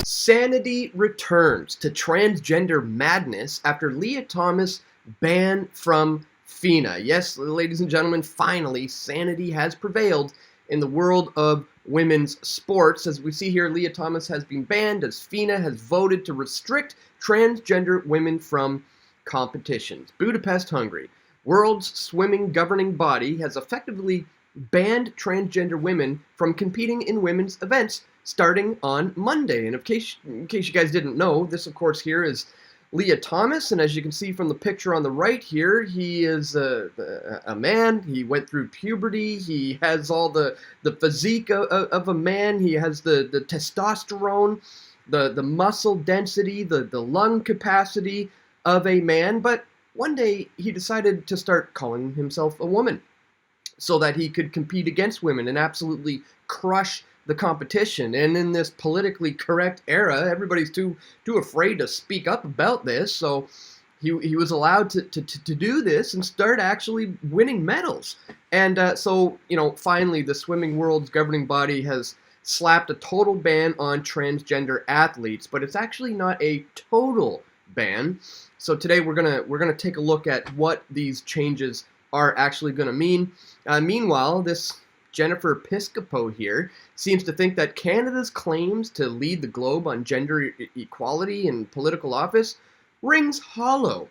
Sanity returns to transgender madness after Lia Thomas ban from FINA. Yes, ladies and gentlemen, finally, sanity has prevailed in the world of women's sports. As we see here, Lia Thomas has been banned as FINA has voted to restrict transgender women from competitions. Budapest, Hungary. World's swimming governing body has effectively banned transgender women from competing in women's events starting on Monday. And in case you guys didn't know, this of course here is Lia Thomas, and as you can see from the picture on the right here, he is a man. He went through puberty. He has all the physique of a man. He has the testosterone, the muscle density, the lung capacity of a man. But one day he decided to start calling himself a woman so that he could compete against women and absolutely crush the competition. And in this politically correct era, everybody's too afraid to speak up about this, so he was allowed to do this and start actually winning medals. And so, you know, finally the swimming world's governing body has slapped a total ban on transgender athletes, but it's actually not a total ban. So today we're gonna take a look at what these changes are actually going to mean. Meanwhile, this Jennifer Piscopo here seems to think that Canada's claims to lead the globe on gender equality in political office rings hollow.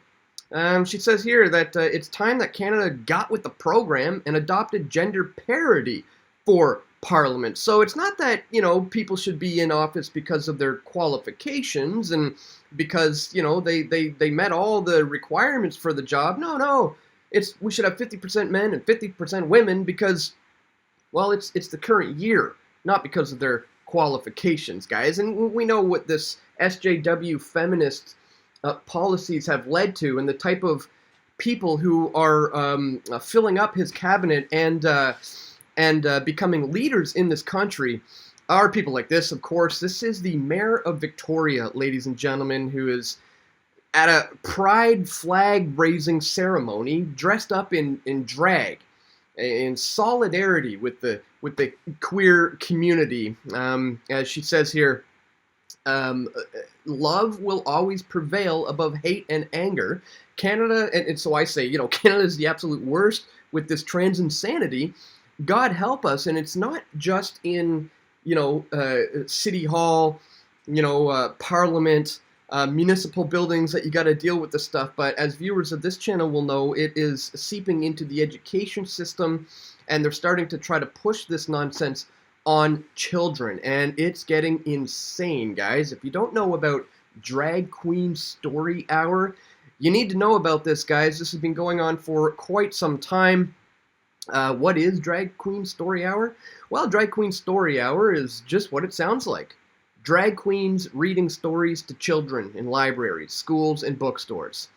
She says here that it's time that Canada got with the program and adopted gender parity for Parliament. So it's not that, you know, people should be in office because of their qualifications and because, you know, they met all the requirements for the job. No. We should have 50% men and 50% women because, well, it's the current year, not because of their qualifications, guys. And we know what this SJW feminist policies have led to, and the type of people who are filling up his cabinet and becoming leaders in this country are people like this, of course. This is the Mayor of Victoria, ladies and gentlemen, who is at a pride flag raising ceremony dressed up in drag in solidarity with the queer community. As she says here, love will always prevail above hate and anger. Canada, and so I say, you know, Canada is the absolute worst with this trans insanity. God help us. And it's not just in, you know, City Hall, you know, Parliament, municipal buildings that you got to deal with this stuff, but as viewers of this channel will know, it is seeping into the education system, and they're starting to try to push this nonsense on children, and it's getting insane, guys. If you don't know about Drag Queen Story Hour, you need to know about this, guys. This has been going on for quite some time. What is Drag Queen Story Hour? Well, Drag Queen Story Hour is just what it sounds like. Drag queens reading stories to children in libraries, schools, and bookstores.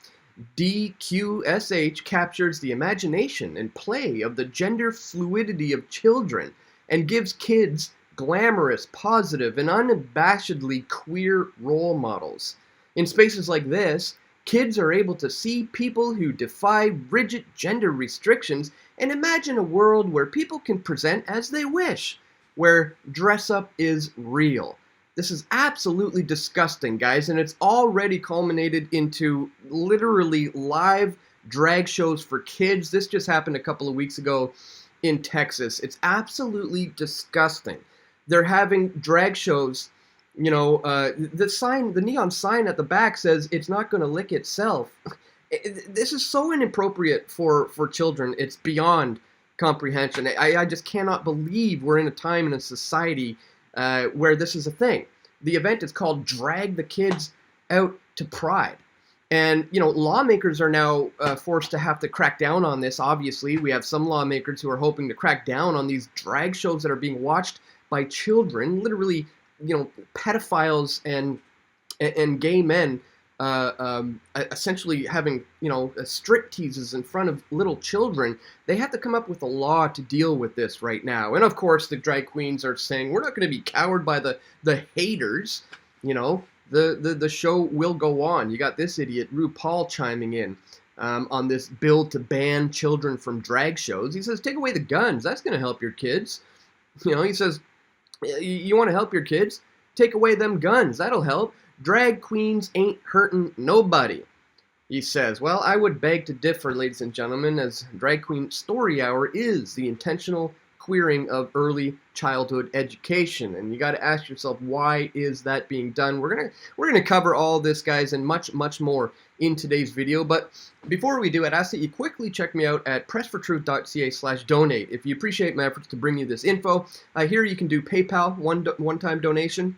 DQSH captures the imagination and play of the gender fluidity of children and gives kids glamorous, positive, and unabashedly queer role models. In spaces like this, kids are able to see people who defy rigid gender restrictions and imagine a world where people can present as they wish, where dress-up is real. This is absolutely disgusting, guys, and it's already culminated into literally live drag shows for kids. This just happened a couple of weeks ago in Texas. It's absolutely disgusting. They're having drag shows, you know, the neon sign at the back says it's not going to lick itself. This is so inappropriate for children. It's beyond comprehension. I just cannot believe we're in a time in a society where this is a thing. The event is called Drag the Kids Out to Pride. And, you know, lawmakers are now forced to have to crack down on this, obviously. We have some lawmakers who are hoping to crack down on these drag shows that are being watched by children, literally, you know, pedophiles and gay men essentially having, you know, strip teases in front of little children. They have to come up with a law to deal with this right now. And of course, the drag queens are saying, we're not going to be cowed by the haters. You know, the show will go on. You got this idiot, RuPaul, chiming in on this bill to ban children from drag shows. He says, take away the guns. That's going to help your kids. You know, he says, you want to help your kids? Take away them guns, that'll help. Drag queens ain't hurting nobody. He says, well, I would beg to differ, ladies and gentlemen, as Drag Queen Story Hour is the intentional queering of early childhood education. And you got to ask yourself, why is that being done? We're gonna cover all this, guys, and much, much more in today's video. But before we do, I'd ask that you quickly check me out at pressfortruth.ca/donate. If you appreciate my efforts to bring you this info, here you can do PayPal, one-time donation.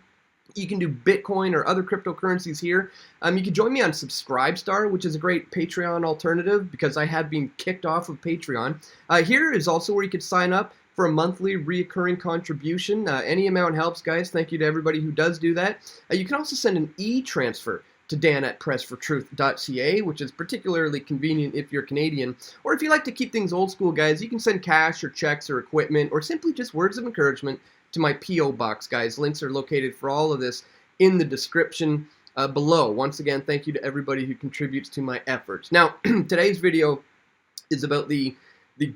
You can do Bitcoin or other cryptocurrencies here. You can join me on Subscribestar, which is a great Patreon alternative because I have been kicked off of Patreon. Here is also where you could sign up for a monthly reoccurring contribution. Any amount helps, guys. Thank you to everybody who does do that. You can also send an e-transfer to dan@pressfortruth.ca, which is particularly convenient if you're Canadian. Or if you like to keep things old school, guys, you can send cash or checks or equipment or simply just words of encouragement to my P.O. box, guys. Links are located for all of this in the description below. Once again, thank you to everybody who contributes to my efforts. Now, today's video is about the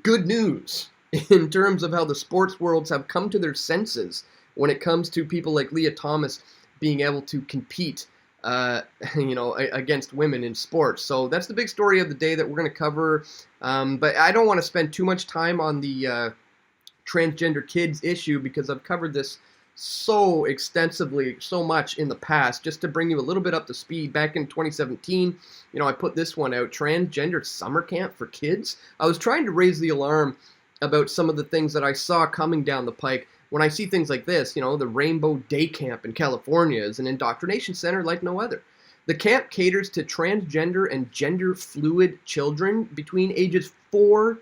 good news in terms of how the sports worlds have come to their senses when it comes to people like Lia Thomas being able to compete against women in sports. So that's the big story of the day that we're going to cover. But I don't want to spend too much time on the transgender kids issue because I've covered this so extensively, so much in the past. Just to bring you a little bit up to speed, back in 2017, I put this one out, Transgender Summer Camp for Kids. I was trying to raise the alarm about some of the things that I saw coming down the pike. When I see things like this, the Rainbow Day Camp in California is an indoctrination center like no other. The camp caters to transgender and gender fluid children between ages 4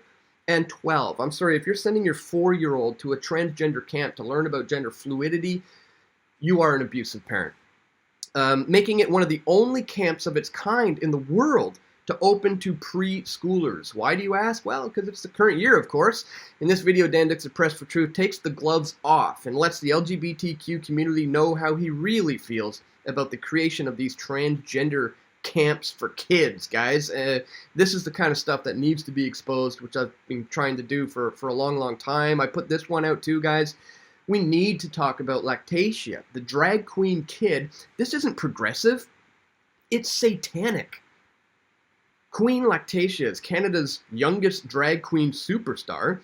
and 12. I'm sorry, if you're sending your 4-year-old to a transgender camp to learn about gender fluidity, you are an abusive parent. Making it one of the only camps of its kind in the world to open to preschoolers. Why do you ask? Well, because it's the current year, of course. In this video, Dan Dicks of Press for Truth takes the gloves off and lets the LGBTQ community know how he really feels about the creation of these transgender camps for kids, guys. This is the kind of stuff that needs to be exposed, which I've been trying to do for a long, long time. I put this one out too, guys. We need to talk about Lactatia, the drag queen kid. This isn't progressive. It's satanic. Queen Lactatia is Canada's youngest drag queen superstar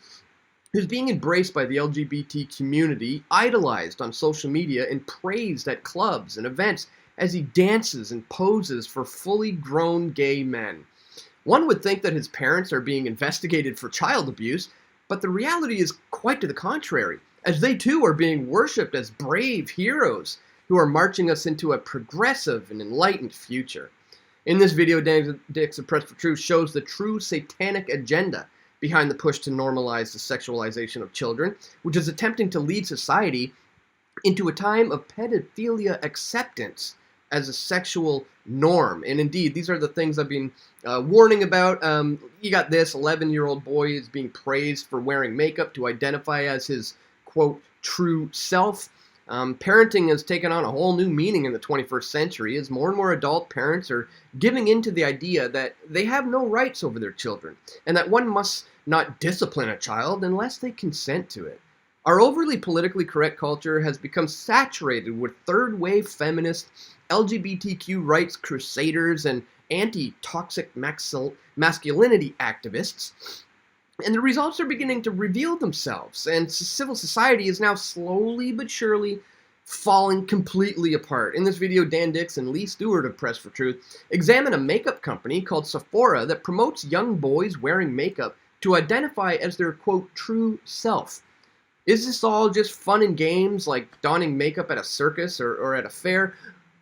who's being embraced by the LGBT community, idolized on social media, and praised at clubs and events as he dances and poses for fully grown gay men. One would think that his parents are being investigated for child abuse, but the reality is quite to the contrary, as they too are being worshipped as brave heroes who are marching us into a progressive and enlightened future. In this video, Dan Dicks of Press for Truth shows the true satanic agenda behind the push to normalize the sexualization of children, which is attempting to lead society into a time of pedophilia acceptance as a sexual norm. And indeed, these are the things I've been warning about. You got this 11-year-old boy is being praised for wearing makeup to identify as his, quote, true self. Parenting has taken on a whole new meaning in the 21st century as more and more adult parents are giving in to the idea that they have no rights over their children and that one must not discipline a child unless they consent to it. Our overly politically correct culture has become saturated with third-wave feminist, LGBTQ rights crusaders, and anti-toxic masculinity activists. And the results are beginning to reveal themselves, and civil society is now slowly but surely falling completely apart. In this video, Dan Dicks and Lee Stewart of Press for Truth examine a makeup company called Sephora that promotes young boys wearing makeup to identify as their, quote, true self. Is this all just fun and games, like donning makeup at a circus or at a fair?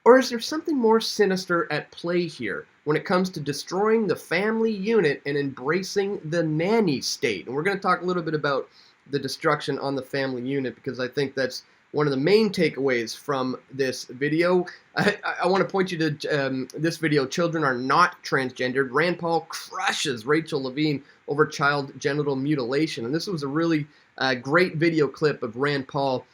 Or is there something more sinister at play here when it comes to destroying the family unit and embracing the nanny state? And we're going to talk a little bit about the destruction on the family unit because I think that's one of the main takeaways from this video. I want to point you to this video, Children Are Not Transgendered. Rand Paul crushes Rachel Levine over child genital mutilation. And this was a really great video clip of Rand Paul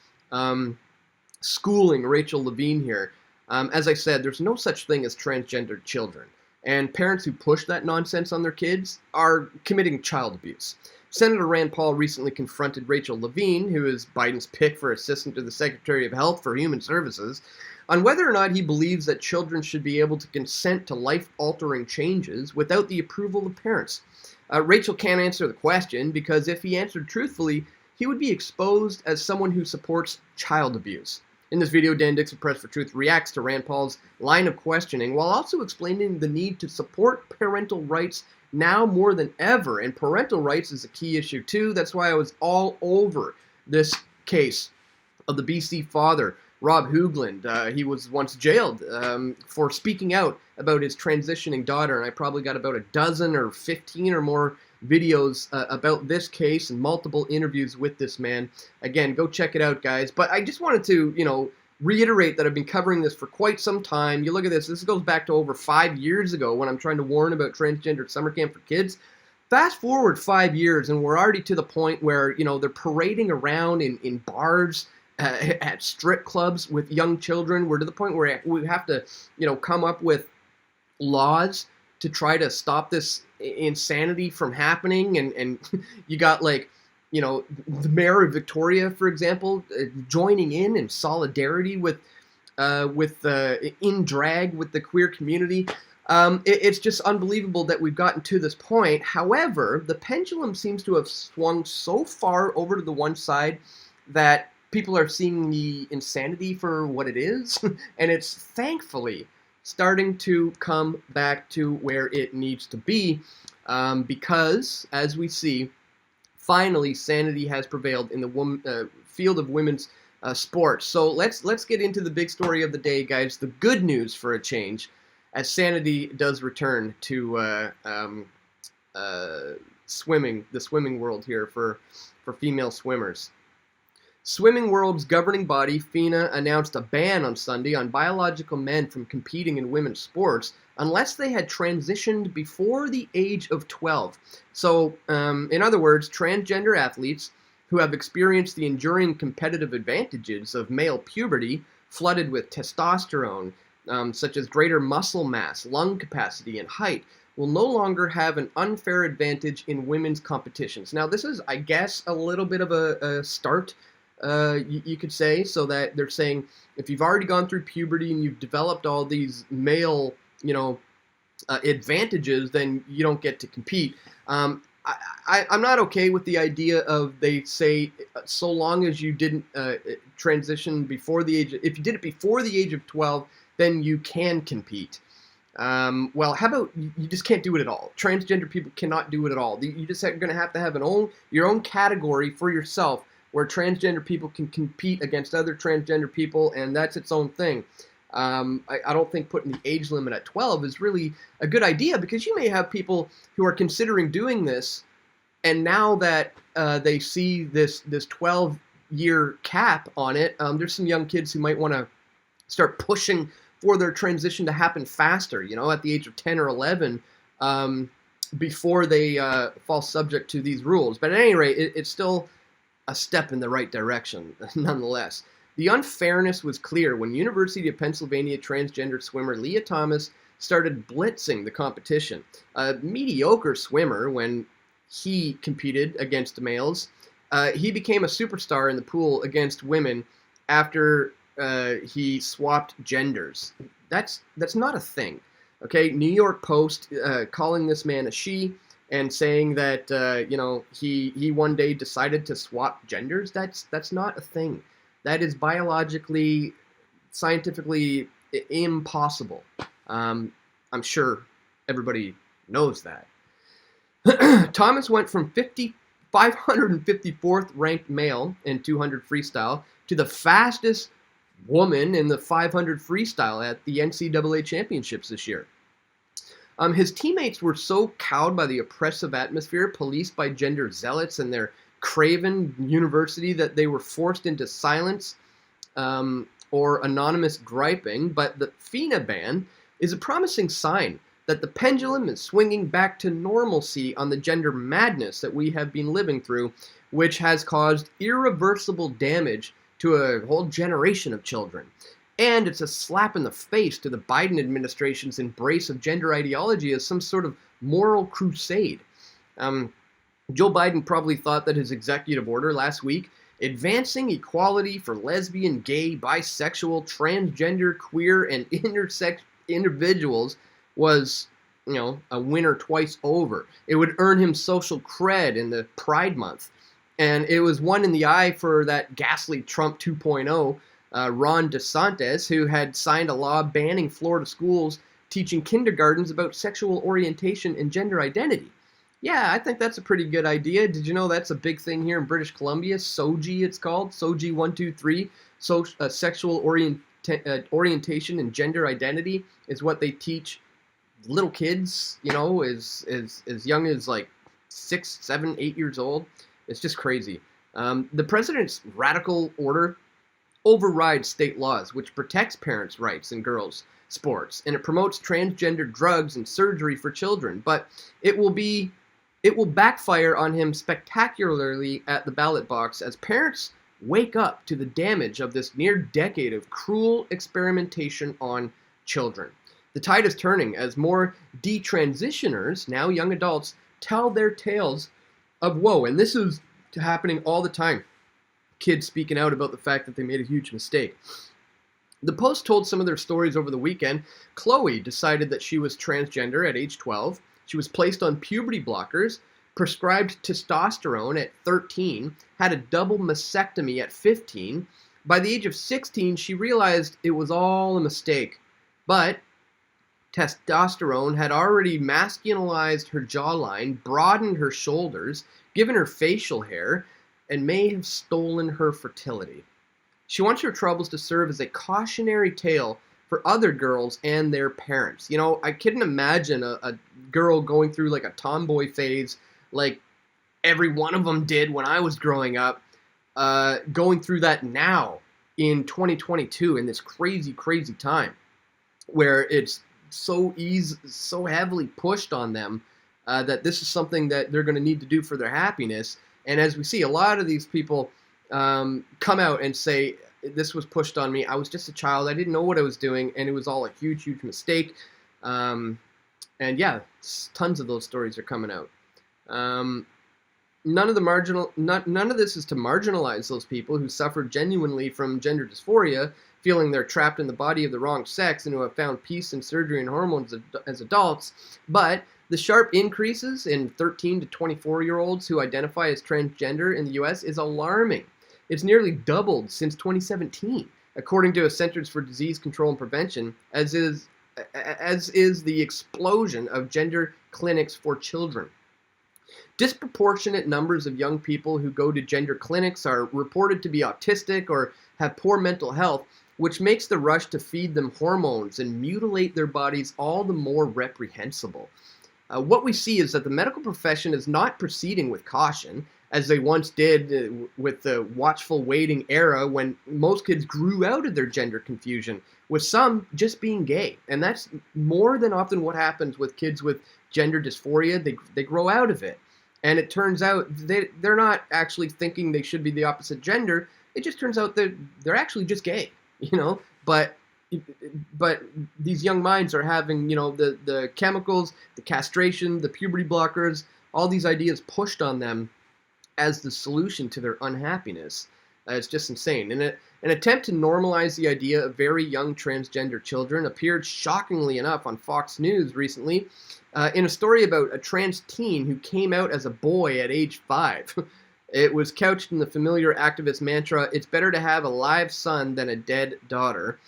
schooling Rachel Levine here. As I said, there's no such thing as transgendered children. And parents who push that nonsense on their kids are committing child abuse. Senator Rand Paul recently confronted Rachel Levine, who is Biden's pick for assistant to the Secretary of Health for Human Services, on whether or not he believes that children should be able to consent to life-altering changes without the approval of parents. Rachel can't answer the question because if he answered truthfully, he would be exposed as someone who supports child abuse. In this video, Dan Dicks of Press for Truth reacts to Rand Paul's line of questioning while also explaining the need to support parental rights now more than ever. And parental rights is a key issue too. That's why I was all over this case of the BC father, Rob Hoogland. He was once jailed for speaking out about his transitioning daughter, and I probably got about a dozen or 15 or more videos about this case and multiple interviews with this man. Again, go check it out, guys. But I just wanted to, reiterate that I've been covering this for quite some time. You look at this. This goes back to over 5 years ago when I'm trying to warn about transgender summer camp for kids. Fast forward 5 years, and we're already to the point where, they're parading around in bars, at strip clubs with young children. We're to the point where we have to, come up with laws to try to stop this insanity from happening. And you got the mayor of Victoria, for example, joining in solidarity with in drag with the queer community. It's just unbelievable that we've gotten to this point. However, the pendulum seems to have swung so far over to the one side that people are seeing the insanity for what it is, and it's thankfully starting to come back to where it needs to be, because, as we see, finally sanity has prevailed in the field of women's sports. So let's get into the big story of the day, guys. The good news for a change, as sanity does return to the swimming world here for female swimmers. Swimming World's governing body, FINA, announced a ban on Sunday on biological men from competing in women's sports unless they had transitioned before the age of 12. So, in other words, transgender athletes who have experienced the enduring competitive advantages of male puberty, flooded with testosterone, such as greater muscle mass, lung capacity, and height, will no longer have an unfair advantage in women's competitions. Now, this is, I guess, a little bit of a start, you could say, so that they're saying if you've already gone through puberty and you've developed all these male, advantages, then you don't get to compete. I'm not okay with the idea of, they say, so long as you didn't transition before the age, if you did it before the age of 12, then you can compete. Well, how about you just can't do it at all? Transgender people cannot do it at all. You just are going to have your own category for yourself, where transgender people can compete against other transgender people, and that's its own thing. I don't think putting the age limit at 12 is really a good idea, because you may have people who are considering doing this, and now that they see this 12-year cap on it, there's some young kids who might want to start pushing for their transition to happen faster, at the age of 10 or 11, before they fall subject to these rules. But at any rate, it's still a step in the right direction, nonetheless. The unfairness was clear when University of Pennsylvania transgender swimmer Lia Thomas started blitzing the competition. A mediocre swimmer when he competed against males, he became a superstar in the pool against women after he swapped genders. That's not a thing. Okay, New York Post calling this man a she, and saying that he one day decided to swap genders. That's not a thing. That is biologically, scientifically impossible. I'm sure everybody knows that. Thomas went from 554th ranked male in 200 freestyle to the fastest woman in the 500 freestyle at the NCAA championships this year. His teammates were so cowed by the oppressive atmosphere policed by gender zealots and their craven university that they were forced into silence or anonymous griping. But the FINA ban is a promising sign that the pendulum is swinging back to normalcy on the gender madness that we have been living through, which has caused irreversible damage to a whole generation of children. And it's a slap in the face to the Biden administration's embrace of gender ideology as some sort of moral crusade. Joe Biden probably thought that his executive order last week, advancing equality for lesbian, gay, bisexual, transgender, queer, and intersex individuals, was, a winner twice over. It would earn him social cred in the Pride Month. And it was one in the eye for that ghastly Trump 2.0, Ron DeSantis, who had signed a law banning Florida schools teaching kindergartens about sexual orientation and gender identity. Yeah, I think that's a pretty good idea. Did you know that's a big thing here in British Columbia? SOGI, it's called. SOGI 123. Sexual orientation and gender identity is what they teach little kids, as young as like 6, 7, 8 years old. It's just crazy. The president's radical order overrides state laws, which protects parents' rights in girls' sports, and it promotes transgender drugs and surgery for children. But it will backfire on him spectacularly at the ballot box as parents wake up to the damage of this near decade of cruel experimentation on children. The tide is turning as more detransitioners, now young adults, tell their tales of woe. And this is happening all the time. Kids speaking out about the fact that they made a huge mistake. The Post told some of their stories over the weekend. Chloe decided that she was transgender at age 12. She was placed on puberty blockers, prescribed testosterone at 13, had a double mastectomy at 15. By the age of 16, she realized it was all a mistake. But testosterone had already masculinized her jawline, broadened her shoulders, given her facial hair, and may have stolen her fertility. She wants her troubles to serve as a cautionary tale for other girls and their parents. I couldn't imagine a girl going through like a tomboy phase like every one of them did when I was growing up, going through that now in 2022 in this crazy, crazy time where it's so heavily pushed on them that this is something that they're going to need to do for their happiness. And as we see, a lot of these people come out and say, this was pushed on me. I was just a child. I didn't know what I was doing, and it was all a huge, huge mistake. And yeah, tons of those stories are coming out. None of this is to marginalize those people who suffer genuinely from gender dysphoria, feeling they're trapped in the body of the wrong sex and who have found peace in surgery and hormones as adults. But the sharp increases in 13 to 24-year-olds who identify as transgender in the U.S. is alarming. It's nearly doubled since 2017, according to a Centers for Disease Control and Prevention, as is the explosion of gender clinics for children. Disproportionate numbers of young people who go to gender clinics are reported to be autistic or have poor mental health, which makes the rush to feed them hormones and mutilate their bodies all the more reprehensible. What we see is that the medical profession is not proceeding with caution, as they once did with the watchful waiting era when most kids grew out of their gender confusion, with some just being gay. And that's more than often what happens with kids with gender dysphoria. They grow out of it. And it turns out they're not actually thinking they should be the opposite gender. It just turns out that they're actually just gay, But these young minds are having, the chemicals, the castration, the puberty blockers, all these ideas pushed on them as the solution to their unhappiness. It's just insane. And an attempt to normalize the idea of very young transgender children appeared shockingly enough on Fox News recently in a story about a trans teen who came out as a boy at age 5. It was couched in the familiar activist mantra, "It's better to have a live son than a dead daughter."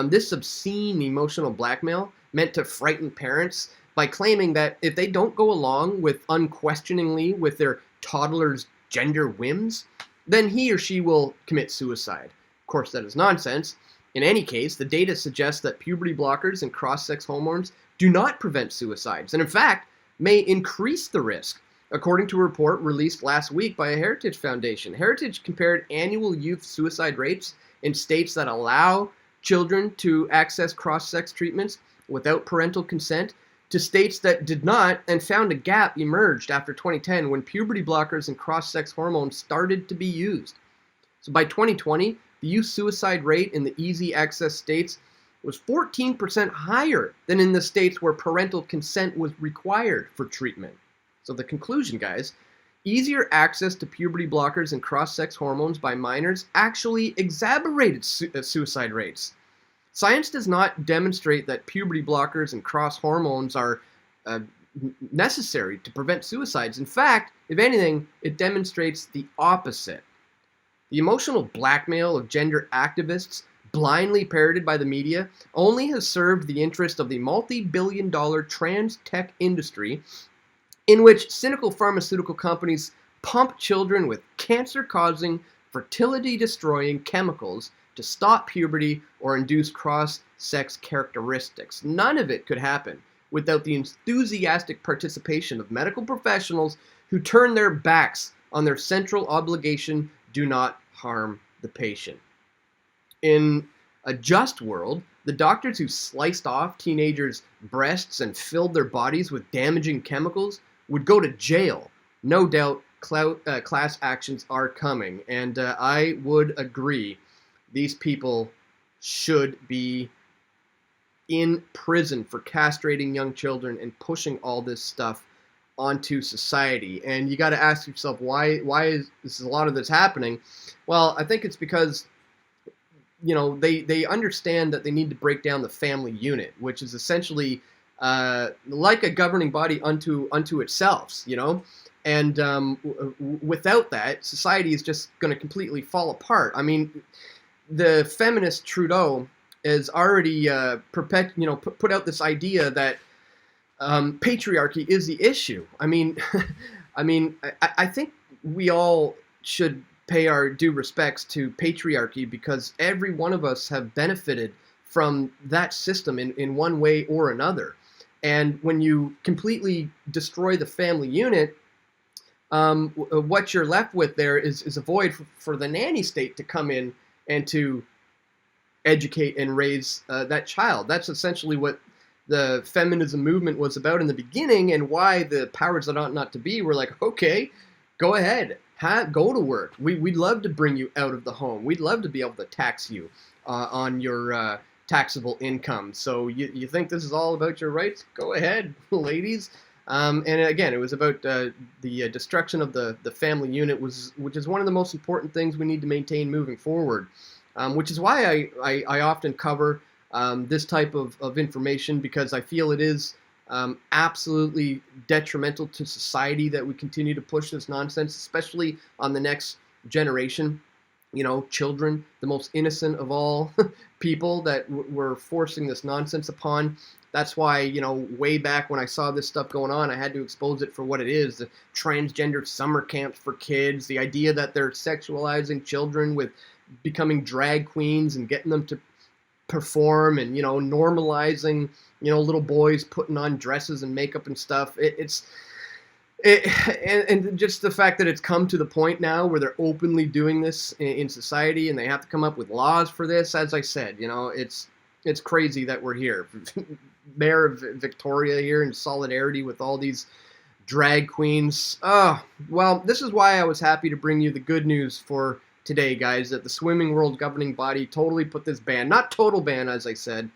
This obscene emotional blackmail meant to frighten parents by claiming that if they don't go along with unquestioningly with their toddler's gender whims, then he or she will commit suicide. Of course, that is nonsense. In any case, the data suggests that puberty blockers and cross-sex hormones do not prevent suicides, and in fact, may increase the risk. According to a report released last week by a Heritage Foundation, Heritage compared annual youth suicide rates in states that allow children to access cross-sex treatments without parental consent to states that did not, and found a gap emerged after 2010 when puberty blockers and cross-sex hormones started to be used. So by 2020, the youth suicide rate in the easy access states was 14% higher than in the states where parental consent was required for treatment. So the conclusion, guys, easier access to puberty blockers and cross-sex hormones by minors actually exacerbated suicide rates. Science does not demonstrate that puberty blockers and cross hormones are necessary to prevent suicides. In fact, if anything, it demonstrates the opposite. The emotional blackmail of gender activists, blindly parroted by the media, only has served the interest of the multi-billion-dollar trans tech industry, in which cynical pharmaceutical companies pump children with cancer-causing, fertility-destroying chemicals to stop puberty or induce cross-sex characteristics. None of it could happen without the enthusiastic participation of medical professionals who turn their backs on their central obligation: do not harm the patient. In a just world, the doctors who sliced off teenagers' breasts and filled their bodies with damaging chemicals would go to jail. No doubt class actions are coming, and I would agree. These people should be in prison for castrating young children and pushing all this stuff onto society. And you got to ask yourself, why is a lot of this happening? Well, I think it's because, you know, they understand that they need to break down the family unit, which is essentially like a governing body unto itself, you know. And without that, society is just going to completely fall apart. I mean, the feminist Trudeau has already put out this idea that patriarchy is the issue. I mean, I think we all should pay our due respects to patriarchy because every one of us have benefited from that system in one way or another. And when you completely destroy the family unit, what you're left with there is a void for the nanny state to come in and to educate and raise that child. That's essentially what the feminism movement was about in the beginning, and why the powers that ought not to be were like, okay, go ahead, go to work. We'd love to bring you out of the home. We'd love to be able to tax you on your taxable income. So you think this is all about your rights? Go ahead, ladies. And again, it was about the destruction of the family unit, which is one of the most important things we need to maintain moving forward. Which is why I often cover this type of information, because I feel it is absolutely detrimental to society that we continue to push this nonsense, especially on the next generation. You know, children, the most innocent of all people that we're forcing this nonsense upon. That's why, you know, way back when I saw this stuff going on, I had to expose it for what it is. The transgender summer camps for kids, the idea that they're sexualizing children with becoming drag queens and getting them to perform, and, you know, normalizing, you know, little boys putting on dresses and makeup and stuff. And just the fact that it's come to the point now where they're openly doing this in society, and they have to come up with laws for this. As I said, you know, it's crazy that we're here. Mayor of Victoria here in solidarity with all these drag queens. Oh, well, this is why I was happy to bring you the good news for today, guys, that the swimming world governing body totally put this ban, not total ban, as I said,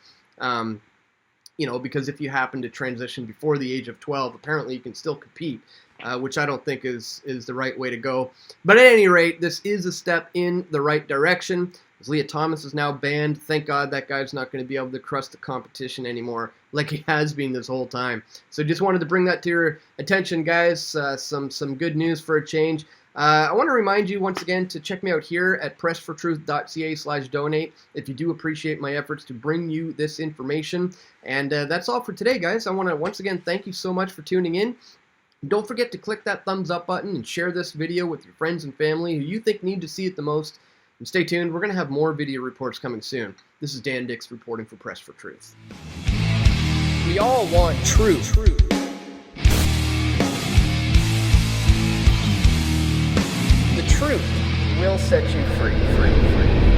you know, because if you happen to transition before the age of 12, apparently you can still compete, which I don't think is the right way to go. But at any rate, this is a step in the right direction. As Lia Thomas is now banned, thank God that guy's not going to be able to crush the competition anymore like he has been this whole time. So just wanted to bring that to your attention, guys. Some good news for a change. I want to remind you once again to check me out here at pressfortruth.ca/donate if you do appreciate my efforts to bring you this information. And that's all for today, guys. I want to once again thank you so much for tuning in. Don't forget to click that thumbs up button and share this video with your friends and family who you think need to see it the most. And stay tuned. We're going to have more video reports coming soon. This is Dan Dicks reporting for Press for Truth. We all want truth. The truth will set you free.